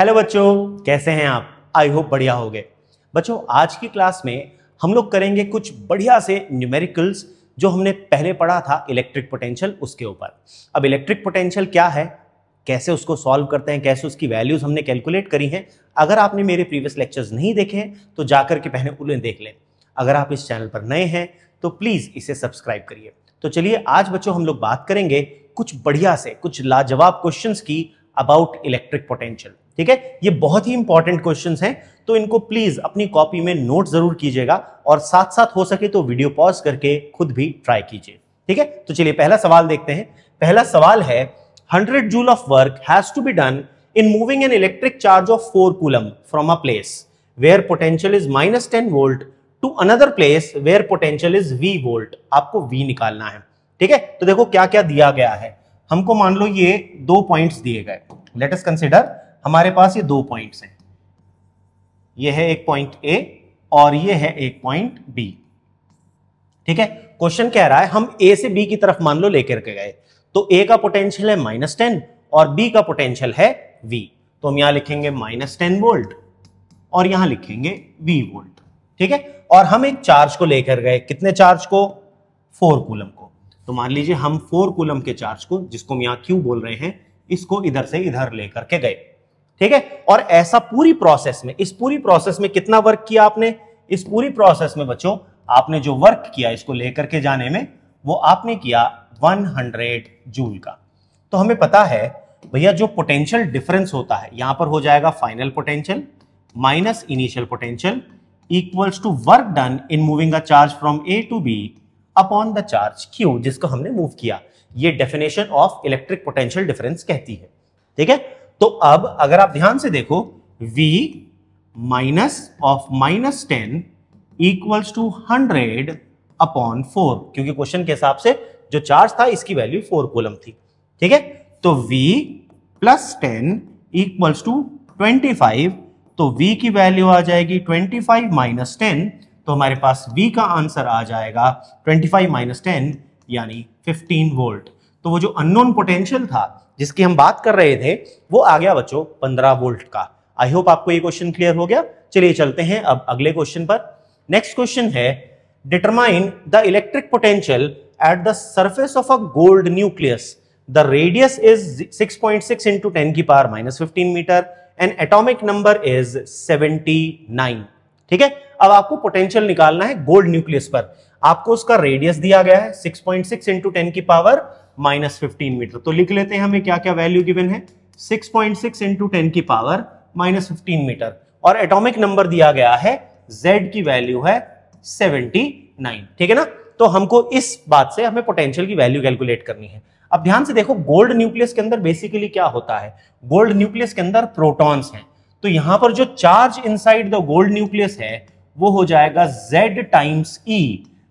Hello बच्चों, कैसे हैं आप? आई होप बढ़िया होंगे। बच्चों, आज की क्लास में हम लोग करेंगे कुछ बढ़िया से न्यूमेरिकल्स जो हमने पहले पढ़ा था इलेक्ट्रिक पोटेंशियल उसके ऊपर। अब इलेक्ट्रिक पोटेंशियल क्या है, कैसे उसको सॉल्व करते हैं, कैसे उसकी वैल्यूज हमने कैलकुलेट करी हैं। अगर आपने मेरे प्रीवियस लेक्चर्स नहीं देखे हैं तो जाकर के पहले उन्हें देख लें। अगर आप इस चैनल पर नए हैं तो प्लीज इसे सब्सक्राइब करिए। तो चलिए आज बच्चों हम लोग बात करेंगे कुछ बढ़िया से कुछ लाजवाब क्वेश्चंस की अबाउट इलेक्ट्रिक पोटेंशियल। ठीक है, ये बहुत ही इंपॉर्टेंट क्वेश्चंस हैं, तो इनको प्लीज अपनी कॉपी में नोट जरूर कीजिएगा और साथ साथ हो सके तो वीडियो पॉज करके खुद भी ट्राई कीजिए। ठीक है, तो चलिए पहला सवाल देखते हैं। पहला सवाल है 100 joule of work has to be done in moving an electric charge of 4 coulomb from a place where potential is -10 volt to another place where potential is V volt। आपको V निकालना है। ठीक है, तो देखो क्या क्या दिया गया है। हमको मान लो ये दो पॉइंट्स दिए गए। लेट अस कंसीडर हमारे पास ये दो पॉइंट्स हैं। ये है एक पॉइंट A और ये है एक पॉइंट B। ठीक है, क्वेश्चन कह रहा है हम A से B की तरफ मान लो लेकर के गए, तो A का पोटेंशियल है -10 और B का पोटेंशियल है V। तो हम यहां लिखेंगे -10 वोल्ट और यहां लिखेंगे V वोल्ट। ठीक है, और हम एक चार्ज को लेकर गए। कितने चार्ज को? 4 कूलम को। तो मान लीजिए हम 4 कूलम के चार्ज को, जिसको हम यहां Q बोल रहे हैं, इसको इधर से इधर लेकर के गए। ठीक है, और ऐसा पूरी प्रोसेस में, इस पूरी प्रोसेस में कितना वर्क किया आपने? इस पूरी प्रोसेस में बच्चों आपने जो वर्क किया इसको लेकर के जाने में, वो आपने किया 100 जूल का। तो हमें पता है भैया जो पोटेंशियल डिफरेंस होता है यहां पर हो जाएगा final potential minus initial potential equals to work done in moving a charge from A to B upon the charge Q, जिसको हमने मूव किया। ये definition of electric potential difference कहती है। ठीक है, तो अब अगर आप ध्यान से देखो, V minus of -10 equals to 100 upon 4, क्योंकि क्वेश्चन के हिसाब से जो चार्ज था इसकी वैल्यू 4 कूलम थी। ठीक है, तो V प्लस 10 इक्वल्स टू 25, तो V की वैल्यू आ जाएगी 25 माइनस 10, तो हमारे पास V का आंसर आ जाएगा 25 माइनस 10 यानी 15 वोल्ट। तो वो जो अननोन पोटेंशियल था जिसकी हम बात कर रहे थे वो आ गया बच्चों 15 वोल्ट का। आई होप आपको ये क्वेश्चन क्लियर हो गया। चलिए चलते हैं अब अगले क्वेश्चन पर। Next question is determine the electric potential at the surface of a gold nucleus. The radius is 6.6 into 10 की power -15 metre and atomic number is 79। ठीक है, अब आपको पोटेंशियल निकालना है गोल्ड न्यूक्लियस पर। आपको उसका रेडियस दिया गया है 6.6 into 10 की पावर -15 मीटर। तो लिख लेते हैं हमें क्या क्या वैल्यू गिवन है। 6.6 into 10 की पावर -15 मीटर और एटॉमिक नंबर दिया गया है, Z की वैल्यू है 79। ठीक है ना, तो हमको इस बात से हमें पोटेंशियल की वैल्यू कैलकुलेट करनी है। अब ध्यान से देखो, गोल्ड न्यूक्लियस के अंदर बेसिकली क्या होता है? गोल्ड न्यूक्लियस के अंदर प्रोटॉन्स हैं, तो यहां पर जो charge inside the gold nucleus है वो हो जाएगा Z टाइम्स E।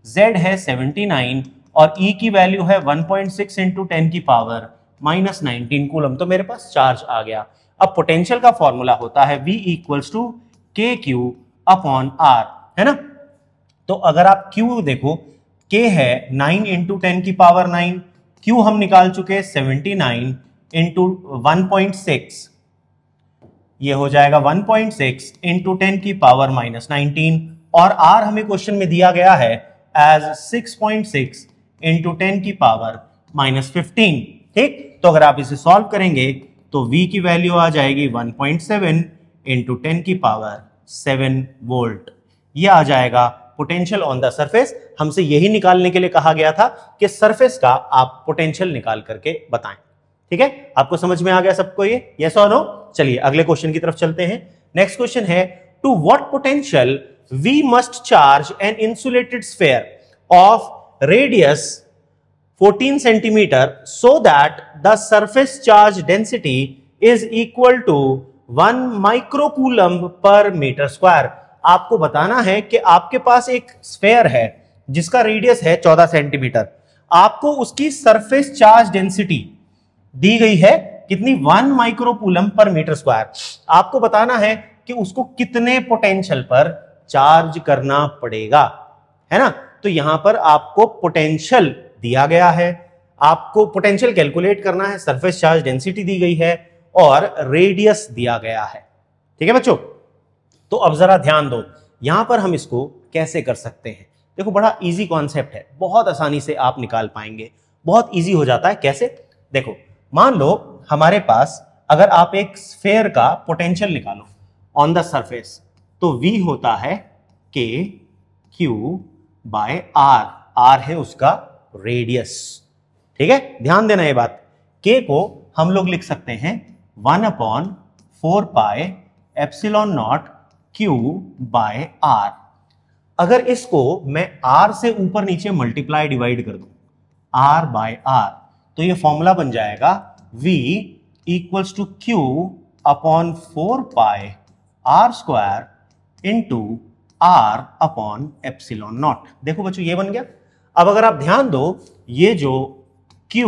Z है 79 और E की वैल्यू है 1.6 इंटू 10 की पावर -19 कूलम। तो मेरे पास चार्ज आ गया। अब पोटेंशियल का फॉर्मूला होता है V equals to KQ upon R, है ना। तो अगर आप Q देखो, K है 9 इंटू 10 की पावर 9, Q हम निकाल चुके 79 इंटू 1.6, ये हो जाएगा 1.6 इंटू 10 की पावर -19 और R हमें क्वेश्चन में दिया गया है एज 6.6 इंटू 10 की पावर -15। ठीक, तो अगर आप इसे सॉल्व करेंगे तो V की वैल्यू आ जाएगी 1.7 इंटू 10 की पावर 7 वोल्ट। ये आ जाएगा पोटेंशियल ऑन द सरफेस। हमसे यही निकालने के लिए कहा गया था कि सरफेस का आप पोटेंशियल निकाल करके बताएं। ठीक है, आपको समझ में आ गया सबको ये? यस और नो? चलिए अगले क्वेश्चन की तरफ चलते हैं। नेक्स्ट क्वेश्चन है to what potential we must charge an insulated sphere of radius 14 centimetre so that the surface charge density is equal to 1 microcoulomb per metre square. आपको बताना है कि आपके पास एक स्फीयर है जिसका रेडियस है 14 सेंटीमीटर। आपको उसकी सरफेस चार्ज डेंसिटी दी गई है कितनी? 1 माइक्रोकूलम पर मीटर स्क्वायर। आपको बताना है कि उसको कितने पोटेंशियल पर चार्ज करना पड़ेगा, है ना। तो यहां पर आपको पोटेंशियल दिया गया है, आपको पोटेंशियल कैलकुलेट करना है, सरफेस चार्ज डेंसिटी दी गई है और रेडियस दिया गया है। ठीक है बच्चों, तो अब जरा ध्यान दो, यहां पर हम इसको कैसे कर सकते हैं। देखो बड़ा इजी कॉन्सेप्ट है, बहुत आसानी से आप निकाल पाएंगे, बहुत इजी हो जाता है। कैसे? देखो मान लो हमारे पास अगर आप एक स्फेयर का पोटेंशियल निकालो ऑन द सरफेस, तो V होता है K Q by R, R है उसका रेडियस। ठीक है, ध्यान देना ये बात, K को हम लोग लिख सकते हैं 1/4 pi epsilon naught Q by R। अगर इसको मैं R से ऊपर नीचे मल्टीप्लाई डिवाइड कर दूं R बाय R, तो ये फॉर्मूला बन जाएगा V equals to Q upon 4 pi R square into R upon epsilon naught. देखो बच्चों ये बन गया। अब अगर आप ध्यान दो, ये जो Q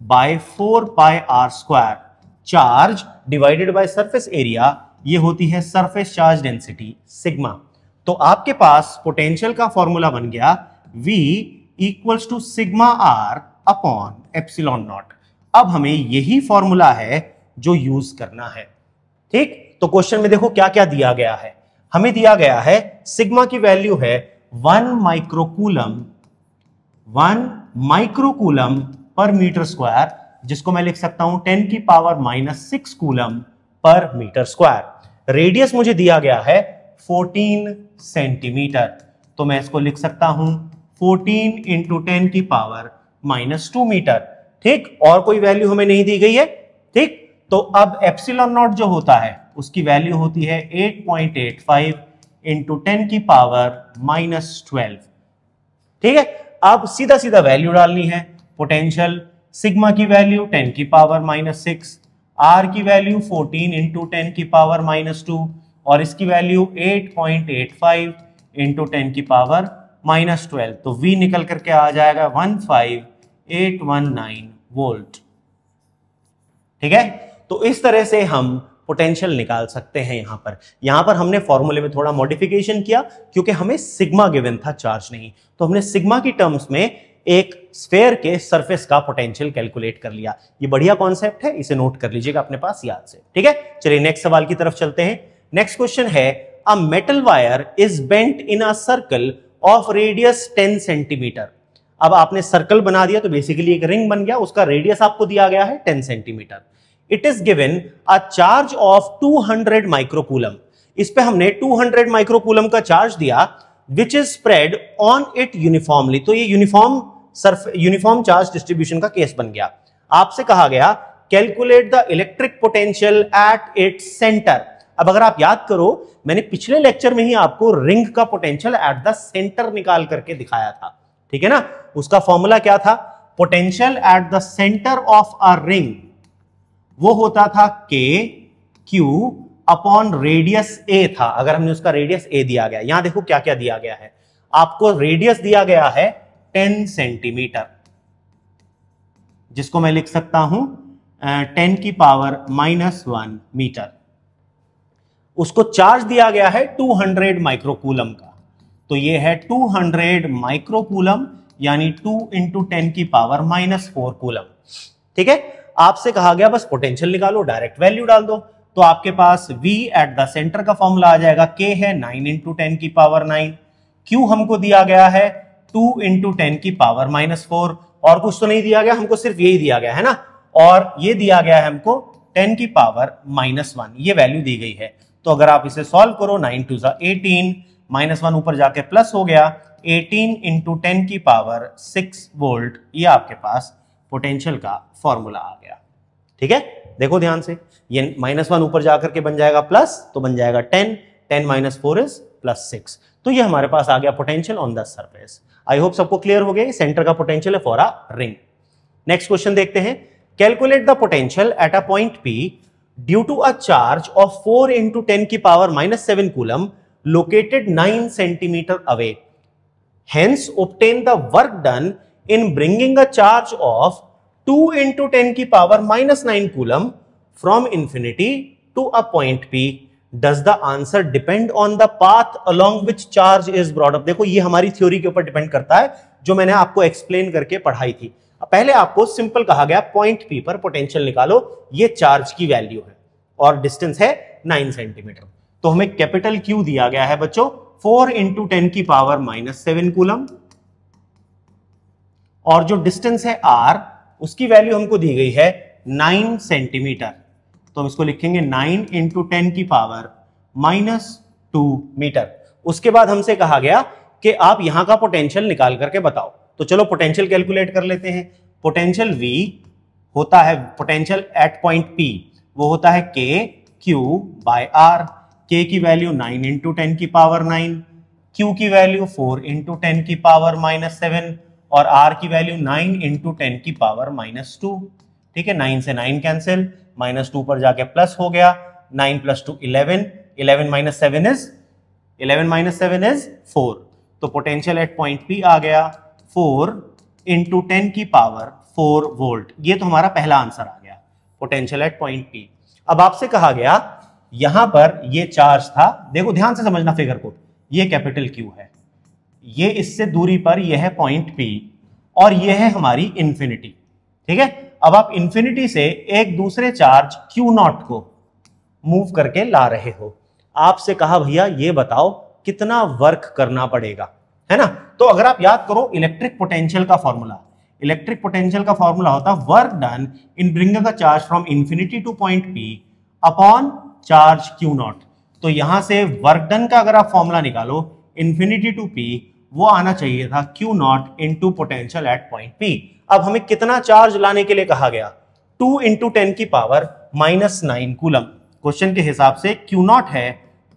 by 4 pi R square charge divided by surface area, ये होती है सरफेस चार्ज डेंसिटी सिग्मा। तो आपके पास पोटेंशियल का फॉर्मूला बन गया V equals to sigma R upon epsilon naught. अब हमें यही फॉर्मूला है जो यूज करना है। ठीक, तो क्वेश्चन में देखो क्या क्या दिया गया है। हमें दिया गया है सिग्मा की वैल्यू है 1 माइक्रोकूलम पर मीटर स्क्वायर, जिसको मैं लिख सकता हूं 10 की power -6 coulomb per metre square. Radius मुझे दिया गया है 14 सेंटीमीटर, तो मैं इसको लिख सकता हूं 14 इंटू 10 की पावर -2 मीटर। ठीक, और कोई वैल्यू हमें नहीं दी गई है। ठीक, तो अब एप्सिलॉन नॉट जो होता है उसकी वैल्यू होती है 8.85 इंटू 10 की पावर -12। ठीक है, अब सीधा सीधा वैल्यू डालनी है। पोटेंशियल सिग्मा की वैल्यू 10 की पावर -6, आर की वैल्यू 14 इंटू 10 की पावर -2 और इसकी वैल्यू 8.85 इंटू 10 की पावर -12। तो V निकल करके आ जाएगा 15819 वोल्ट। ठीक है, तो इस तरह से हम पोटेंशियल निकाल सकते हैं। यहां पर हमने फॉर्मूले में थोड़ा मॉडिफिकेशन किया, क्योंकि हमें सिग्मा गिवन था, चार्ज नहीं, तो हमने सिग्मा की टर्म्स में एक स्फेयर के सरफेस का पोटेंशियल कैलकुलेट कर लिया। ये बढ़िया कॉन्सेप्ट है, इसे नोट कर लीजिएगा अपने पास याद से। ठीक है, चलिए नेक्स्ट सवाल की तरफ चलते हैं। नेक्स्ट क्वेश्चन है, a metal wire is bent in a circle of radius 10 centimetre. अब आपने सर्कल बना दिया तो बेसिकली एक रिंग बन गया, उसका रेडियस आपको दिया गया है 10 centimetre. It is given a charge of 200 microcoulomb. इस पे हमने 200 माइक्रोकूलम का चार्ज दिया, which is spread on it uniformly. तो ये यूनिफॉर्म चार्ज डिस्ट्रीब्यूशन का केस बन गया। आपसे कहा गया calculate the electric potential at its centre. अब अगर आप याद करो, मैंने पिछले लेक्चर में ही आपको रिंग का पोटेंशियल एट द सेंटर निकाल करके दिखाया था। ठीक है ना, उसका फॉर्मूला क्या था? Potential at the centre of a ring वो होता था K Q upon radius A था। अगर हमने उसका रेडियस A दिया गया, यहां देखो क्या क्या दिया गया है। आपको रेडियस दिया गया है 10 सेंटीमीटर, जिसको मैं लिख सकता हूं 10 की पावर -1 मीटर। उसको चार्ज दिया गया है 200 माइक्रोकूलम का, तो ये है 200 माइक्रोकूलम, यानी 2 इंटू 10 की पावर -4 कूलम। ठीक है, आपसे कहा गया बस पोटेंशियल निकालो, डायरेक्ट वैल्यू डाल दो। तो आपके पास V एट द सेंटर का फॉर्मूला आ जाएगा, K है 9 इंटू 10 की पावर 9, Q हमको दिया गया है 2 इंटू 10 की पावर -4, और कुछ तो नहीं दिया गया हमको, सिर्फ यही दिया गया है ना, और ये दिया गया है हमको 10 की पावर -1, ये वैल्यू दी गई है। तो अगर आप इसे सॉल्व करो, 9 2 18, -1 ऊपर जाके प्लस हो गया, 18 इंटू 10 की पावर 6 वोल्ट, ये आपके पास पोटेंशियल का फॉर्मूला आ गया। ठीक है, देखो ध्यान से, ये -1 ऊपर जाकर के बन जाएगा प्लस, तो बन जाएगा 10, 10 -4 इज +6। तो ये हमारे पास आ गया potential on the surface. I hope सबको क्लियर हो गया, सेंटर का पोटेंशियल है for a ring. Next question देखते हैं, calculate the potential at a point P due to a charge of 4 into 10 की power -7 coulomb located 9 centimetre away. Hence obtain the work done in bringing a charge of 2 into 10 की power -9 coulomb from infinity to a point P. Does the answer depend on the path along which charge is brought up? देखो ये हमारी theory के ऊपर depend करता है, जो मैंने आपको एक्सप्लेन करके पढ़ाई थी। पहले आपको सिंपल कहा गया पॉइंट P पर पोटेंशियल निकालो, ये चार्ज की वैल्यू है और डिस्टेंस है 9 सेंटीमीटर। तो हमें कैपिटल Q दिया गया है बच्चों 4 इंटू 10 की पावर -7 कूलम, और जो डिस्टेंस है R उसकी वैल्यू हमको दी गई है 9 सेंटीमीटर। तो हम इसको लिखेंगे 9 इंटू 10 की पावर -2 मीटर। उसके बाद हमसे कहा गया कि आप यहां का पोटेंशियल निकाल करके बताओ। तो चलो पोटेंशियल कैलकुलेट कर लेते हैं। पोटेंशियल V होता है, पोटेंशियल एट पॉइंट P वो होता है K Q by R। K की वैल्यू 9 इंटू 10 की पावर 9, Q की वैल्यू 4 इंटू 10 की पावर -7 और R की वैल्यू 9 इंटू 10 की पावर -2। ठीक है, 9 से 9 कैंसिल, -2 पर जाके प्लस हो गया, 9 + 2 11, 11 - 7 इज 4। तो पोटेंशियल एट पॉइंट P आ गया 4 इंटू 10 की पावर 4 वोल्ट। ये तो हमारा पहला आंसर आ गया, पोटेंशियल एट पॉइंट P। अब आपसे कहा गया यहां पर ये चार्ज था, देखो ध्यान से समझना फिगर को, ये कैपिटल Q है, ये इससे दूरी पर यह है पॉइंट P और यह है हमारी इंफिनिटी। ठीक है, अब आप इंफिनिटी से एक दूसरे चार्ज Q0 को मूव करके ला रहे हो। आपसे कहा भैया ये बताओ कितना वर्क करना पड़ेगा, है ना। तो अगर आप याद करो इलेक्ट्रिक पोटेंशियल का फॉर्मूला, इलेक्ट्रिक पोटेंशियल का फॉर्मूला होता है work done in bringing a charge from infinity two point P upon charge Q0। तो यहां से वर्क डन का अगर आप फॉर्मूला निकालो इंफिनिटी टू P, वो आना चाहिए था Q0 into potential at point P। अब हमें कितना चार्ज लाने के लिए कहा गया, 2 इंटू 10 की पावर -9 कूलम। क्वेश्चन के हिसाब से Q0 है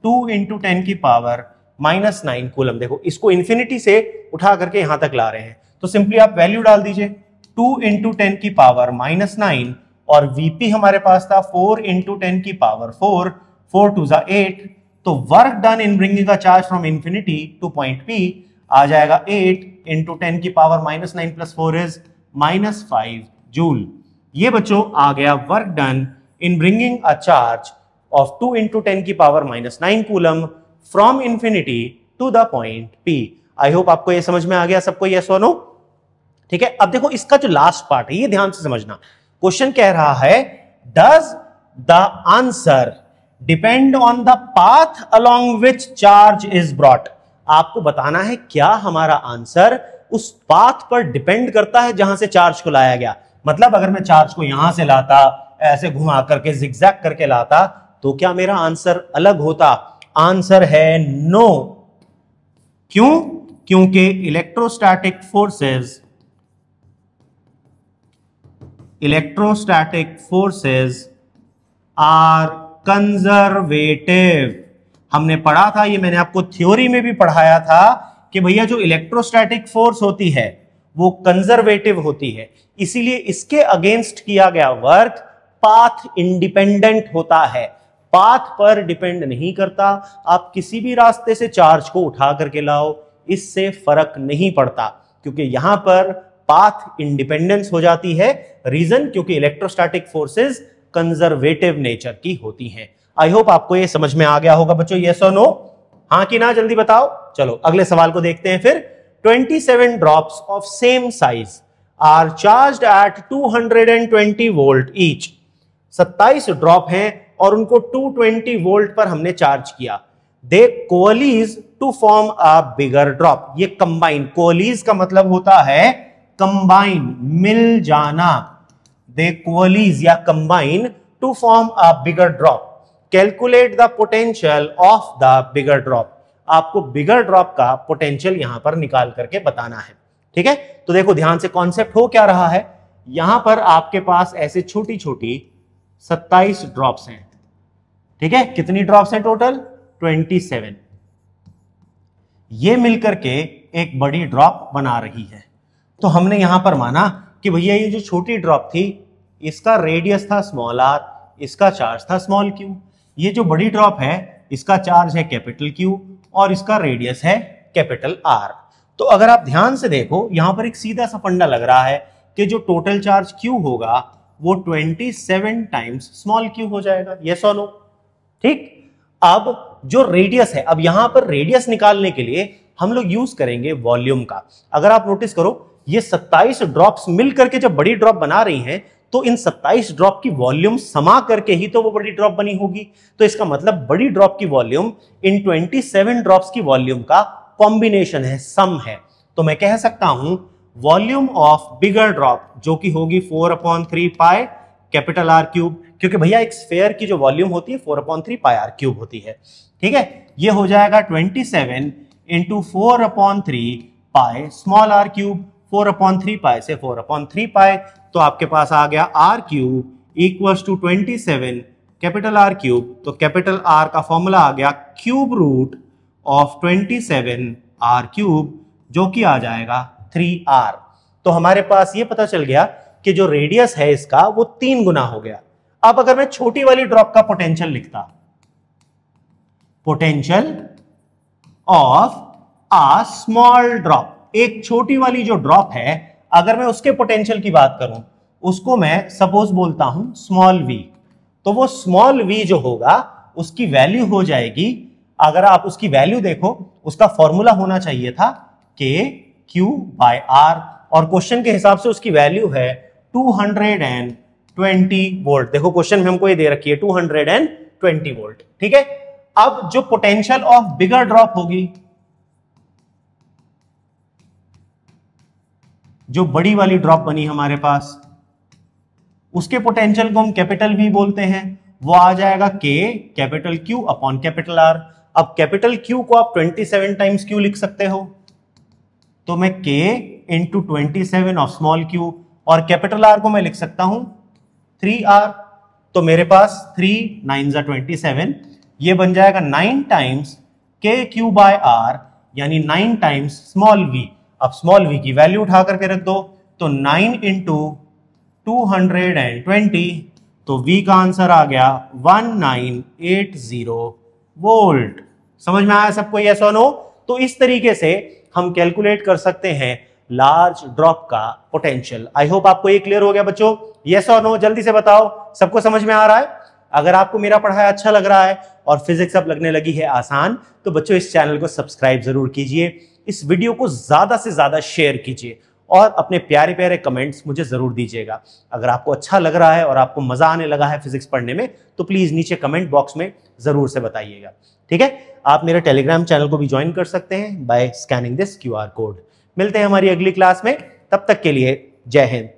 2 इंटू 10 की पावर -9 कूलम। देखो इसको इंफिनिटी से उठा करके यहां तक ला रहे हैं, तो सिंपली आप वैल्यू डाल दीजिए 2 इंटू 10 की पावर -9 और Vp हमारे पास था 4 इंटू 10 की पावर 4, 4 2 ज़ा 8। तो work done in bringing a charge from infinity two point P आ जाएगा 8 इंटू 10 की पावर -9 + 4 इज -5 जूल। ये बच्चों आ गया work done in bringing a charge of 2 into 10 की power -9 coulomb from infinity to the point P। I hope आपको ये समझ में आ गया सबको, यस और नो। ठीक है, अब देखो इसका जो लास्ट पार्ट है ये ध्यान से समझना। क्वेश्चन कह रहा है does the answer depend on the path along which charge is brought. आपको बताना है क्या हमारा आंसर उस पाथ पर डिपेंड करता है जहां से चार्ज को लाया गया। मतलब अगर मैं चार्ज को यहां से लाता, ऐसे घुमा करके जिगजैग करके लाता, तो क्या मेरा आंसर अलग होता। आंसर है नो। क्यों? क्योंकि इलेक्ट्रोस्टैटिक फोर्सेस आर कंजर्वेटिव। हमने पढ़ा था, ये मैंने आपको थ्योरी में भी पढ़ाया था कि भैया जो इलेक्ट्रोस्टैटिक फोर्स होती है वो कंजर्वेटिव होती है, इसीलिए इसके अगेंस्ट किया गया वर्क पाथ इंडिपेंडेंट होता है, पाथ पर डिपेंड नहीं करता। आप किसी भी रास्ते से चार्ज को उठा करके लाओ, इससे फर्क नहीं पड़ता, क्योंकि यहां पर पाथ इंडिपेंडेंस हो जाती है। रीजन क्योंकि इलेक्ट्रोस्टैटिक फोर्सेस कंजर्वेटिव नेचर की होती हैं। आई होप आपको ये समझ में आ गया होगा बच्चों, यस और नो, हाँ कि ना, जल्दी बताओ। चलो अगले सवाल को देखते हैं फिर। 27 drops of same size are charged at 220 volt each. 27 drop हैं और उनको 220 वोल्ट पर हमने चार्ज किया। They coalesce to form a bigger drop. ये कंबाइन, कोअलीज का मतलब होता है कंबाइन, मिल जाना। दे कोअलीज या combine to form a bigger drop. Calculate the potential of the bigger drop. आपको बिगर ड्रॉप का पोटेंशियल यहां पर निकाल करके बताना है। ठीक है, तो देखो ध्यान से, कॉन्सेप्ट हो क्या रहा है। यहां पर आपके पास ऐसे छोटी छोटी 27 ड्रॉप्स हैं। ठीक है, कितनी ड्रॉप्स हैं टोटल? 27। ये मिलकर के एक बड़ी ड्रॉप बना रही है। तो हमने यहां पर माना कि भैया ये जो छोटी ड्रॉप थी इसका रेडियस था स्मॉल r, इसका चार्ज था स्मॉल q। ये जो बड़ी ड्रॉप है इसका चार्ज है कैपिटल Q और इसका रेडियस है कैपिटल R। तो अगर आप ध्यान से देखो यहां पर एक सीधा सा फंडा लग रहा है कि जो टोटल चार्ज Q होगा वो 27 टाइम्स स्मॉल q हो जाएगा, यस और नो। ठीक, अब जो रेडियस है, अब यहां पर रेडियस निकालने के लिए हम लोग यूज करेंगे वॉल्यूम का। अगर आप नोटिस करो ये 27 ड्रॉप्स मिल करके जब बड़ी ड्रॉप बना रही हैं तो इन 27 ड्रॉप की वॉल्यूम समा करके ही तो वो बड़ी ड्रॉप बनी होगी। तो इसका मतलब बड़ी ड्रॉप की वॉल्यूम इन 27 ड्रॉप्स की वॉल्यूम का कॉम्बिनेशन है, सम है। तो मैं कह सकता हूं वॉल्यूम ऑफ बिगर ड्रॉप जो कि होगी 4/3 पाई कैपिटल आर क्यूब, क्योंकि भैया एक स्फेयर की जो वॉल्यूम होती है 4/3 पाई आर क्यूब होती है। ठीक है, ये हो जाएगा 27 इंटू 4/3 pi small R cube. 4/3 pi से 4/3 पाई, तो आपके पास आ गया R cube equals to 27 capital R cube. तो कैपिटल आर का फॉर्मूला आ गया cube root of 27 R cube, जो कि आ जाएगा 3r। तो हमारे पास ये पता चल गया कि जो रेडियस है इसका वो 3 गुना हो गया। अब अगर मैं छोटी वाली ड्रॉप का पोटेंशियल लिखता, potential of a small drop, एक छोटी वाली जो ड्रॉप है अगर मैं उसके पोटेंशियल की बात करूं, उसको मैं सपोज बोलता हूं स्मॉल v। तो वो स्मॉल v जो होगा उसकी वैल्यू हो जाएगी, अगर आप उसकी वैल्यू देखो उसका फॉर्मूला होना चाहिए था k q बाय r, और क्वेश्चन के हिसाब से उसकी वैल्यू है 220 वोल्ट। देखो क्वेश्चन में हमको ये दे रखी है 220 वोल्ट। ठीक है, अब जो पोटेंशियल ऑफ बिगर ड्रॉप होगी, जो बड़ी वाली ड्रॉप बनी हमारे पास, उसके पोटेंशियल को हम कैपिटल V बोलते हैं, वो आ जाएगा K capital Q upon capital R। अब कैपिटल Q को आप 27 टाइम्स Q लिख सकते हो, तो मैं K into 27 of small q, और कैपिटल R को मैं लिख सकता हूं 3R। तो मेरे पास 3 9 27, ये बन जाएगा 9 टाइम्स KQ बाय R, यानी 9 टाइम्स स्मॉल v। अब स्मॉल v की वैल्यू उठा करके रख दो, तो 9 इंटू 220, तो v का आंसर आ गया 1980 वोल्ट। समझ में आया सबको, यस और नो? तो इस तरीके से हम कैलकुलेट कर सकते हैं लार्ज ड्रॉप का पोटेंशियल। आई होप आपको ये क्लियर हो गया बच्चों, यस और नो? जल्दी से बताओ, सबको समझ में आ रहा है? अगर आपको मेरा पढ़ाया अच्छा लग रहा है और फिजिक्स अब लगने लगी है आसान, तो बच्चों इस चैनल को सब्सक्राइब जरूर कीजिए, इस वीडियो को ज्यादा से ज्यादा शेयर कीजिए और अपने प्यारे प्यारे कमेंट्स मुझे जरूर दीजिएगा। अगर आपको अच्छा लग रहा है और आपको मजा आने लगा है फिजिक्स पढ़ने में, तो प्लीज नीचे कमेंट बॉक्स में जरूर से बताइएगा। ठीक है, आप मेरे टेलीग्राम चैनल को भी ज्वाइन कर सकते हैं by scanning this QR code. मिलते हैं हमारी अगली क्लास में, तब तक के लिए जय हिंद।